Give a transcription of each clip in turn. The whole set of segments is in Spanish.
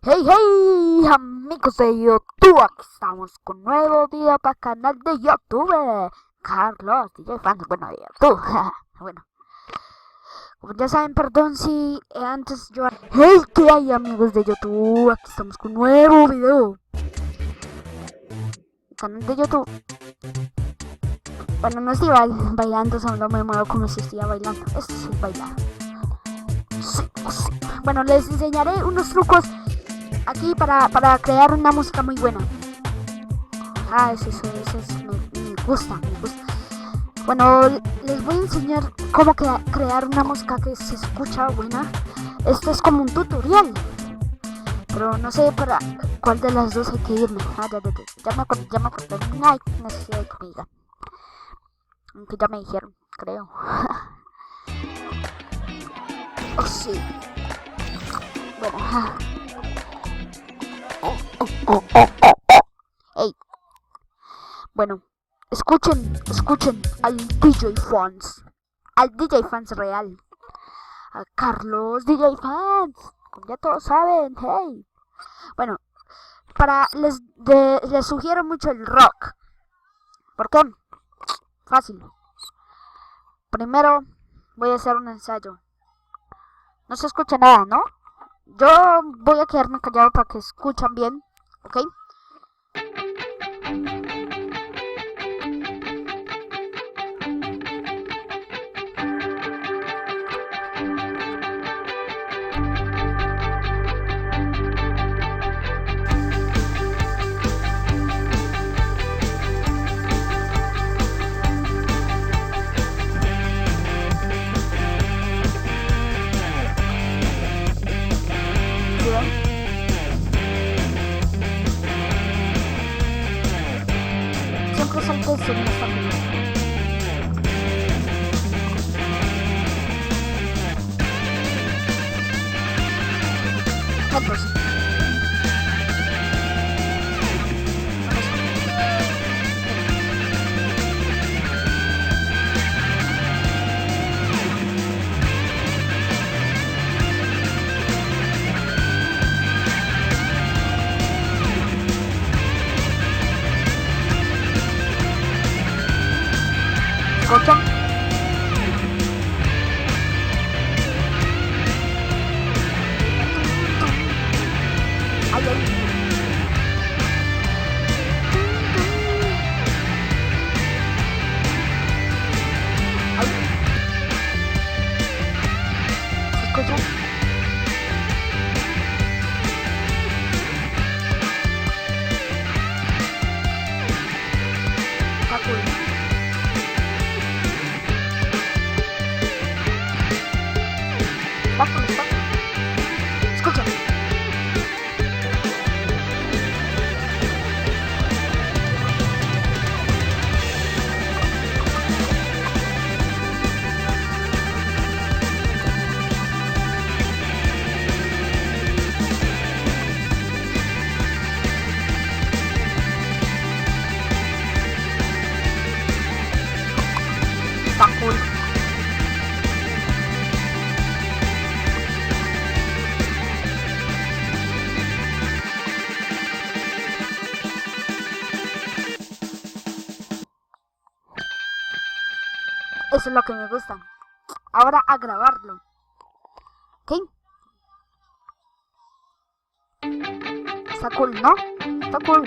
Hey, hey, amigos de YouTube, aquí estamos con nuevo video para el canal de YouTube, Carlos, DJ Fans, bueno, de YouTube, bueno, como ya saben, perdón si antes yo... Hey, ¿qué hay, amigos de YouTube? Aquí estamos con nuevo video, el canal de YouTube. Bueno, no estoy bailando, solo me muevo como si estuviera bailando, esto sí es bailar. Sí. Bueno, les enseñaré unos trucos aquí para crear una música muy buena. Eso me gusta. Bueno, les voy a enseñar cómo crear una música que se escucha buena. Esto es como un tutorial, pero no sé para cuál de las dos hay que irme. Ya me acordé. No hay necesidad de que me digan, aunque ya me dijeron, creo. Oh, sí. Bueno, Hey. Bueno, escuchen al DJ Fans real, a Carlos DJ Fans, como ya todos saben. Hey. Bueno, les sugiero mucho el rock. ¿Por qué? Fácil. Primero voy a hacer un ensayo. No se escucha nada, ¿no? Yo voy a quedarme callado para que escuchan bien, ¿ok? Siempre salte el sonido hasta el final. Entonces, ¿escuchan? Ay. ¿Escuchan? Está cool. Escucha. Está cool. Eso es lo que me gusta. Ahora a grabarlo. ¿Ok? Está cool, ¿no? Está cool.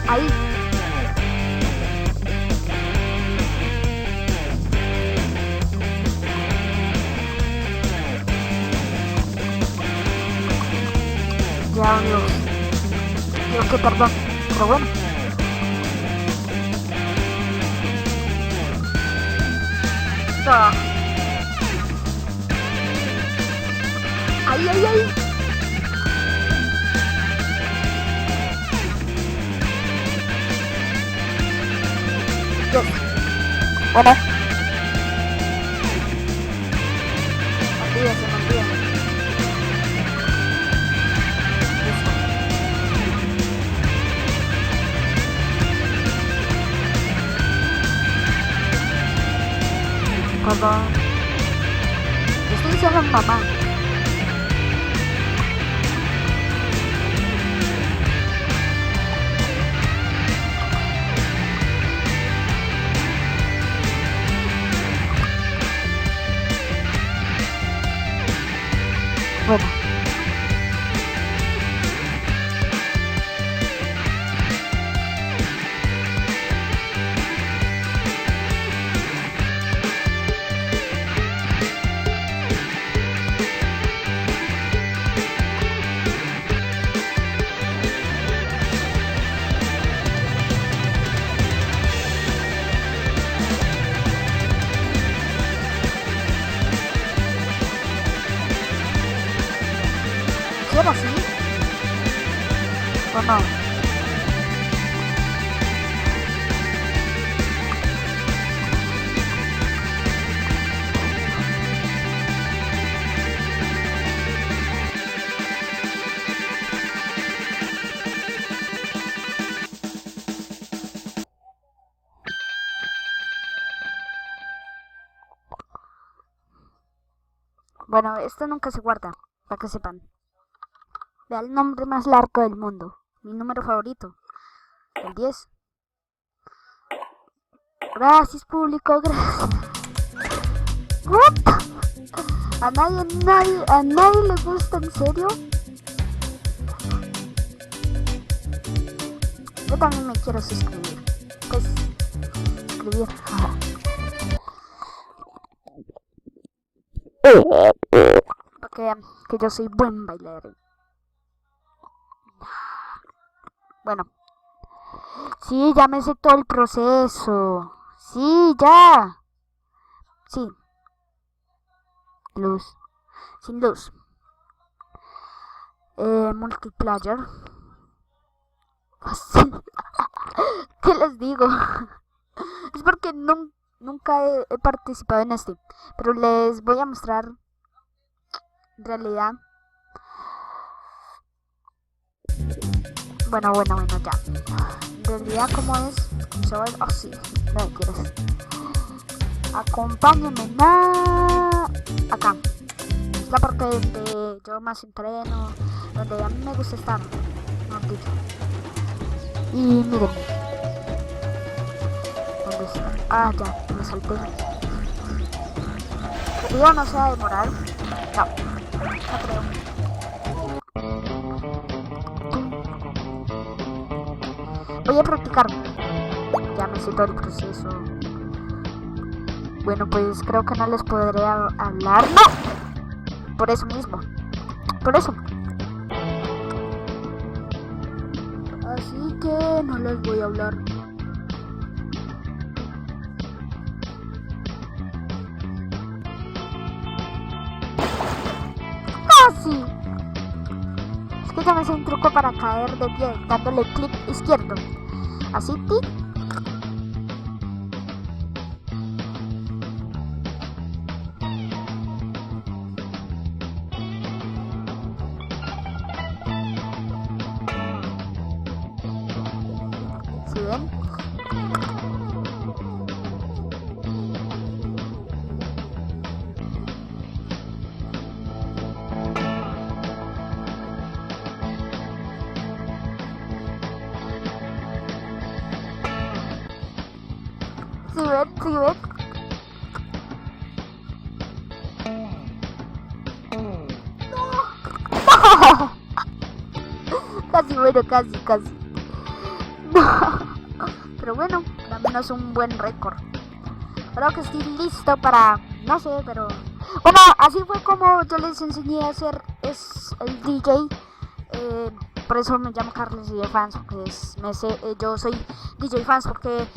Ahí. Ya, amigos. Creo que perdón, pero bueno. Ah. Ahí. Yes. Bueno. Se me olvida. perdón. Estoy diciendo a mi mamá. Bueno. ¿Sí era así? ¿O no? Bueno, esto nunca se guarda, para que sepan. Vea el nombre más largo del mundo. Mi número favorito. El 10. Gracias, público, gracias. ¿What? A nadie le gusta, ¿en serio? Yo también me quiero suscribir. Pues, suscribir. Porque vean que yo soy buen bailarín. Bueno. Sí, ya me sé todo el proceso. Sí, ya. Sí. Luz. Sin luz. Multiplayer. ¿Qué les digo? Es porque nunca he participado en este. Pero les voy a mostrar en realidad. Bueno, ya. En realidad, ¿cómo es? ¿Cómo se va? Oh, sí. No quieres. Acompáñenme acá. Es la parte donde yo más entreno, donde a mí me gusta estar. No, y miren. ¿Dónde está? Ah, ya, me salté. El video no se va a demorar. No creo. Voy a practicar. Ya me sé todo el proceso. Bueno, pues creo que no les podré hablar. ¡No! Por eso mismo. Por eso. Así que no les voy a hablar. ¡Casi! Es que ya me sé un truco para caer de pie, dándole clic izquierdo. Así, tic. ¿Sí ven? ¿Sí ven? ¡No! Casi. No. Pero bueno, al menos un buen récord. Creo que estoy listo para... No sé, pero... Bueno, así fue como yo les enseñé a hacer el DJ. Por eso me llamo Carlos DJ Fans, porque yo soy DJ Fans porque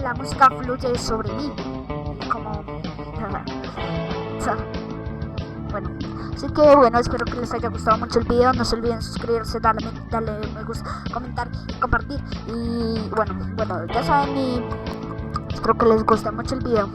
la música fluye sobre mí. Como... Bueno, así que bueno, espero que les haya gustado mucho el video. No se olviden suscribirse, darle me gusta, comentar y compartir. Y bueno, ya saben, espero que les guste mucho el video.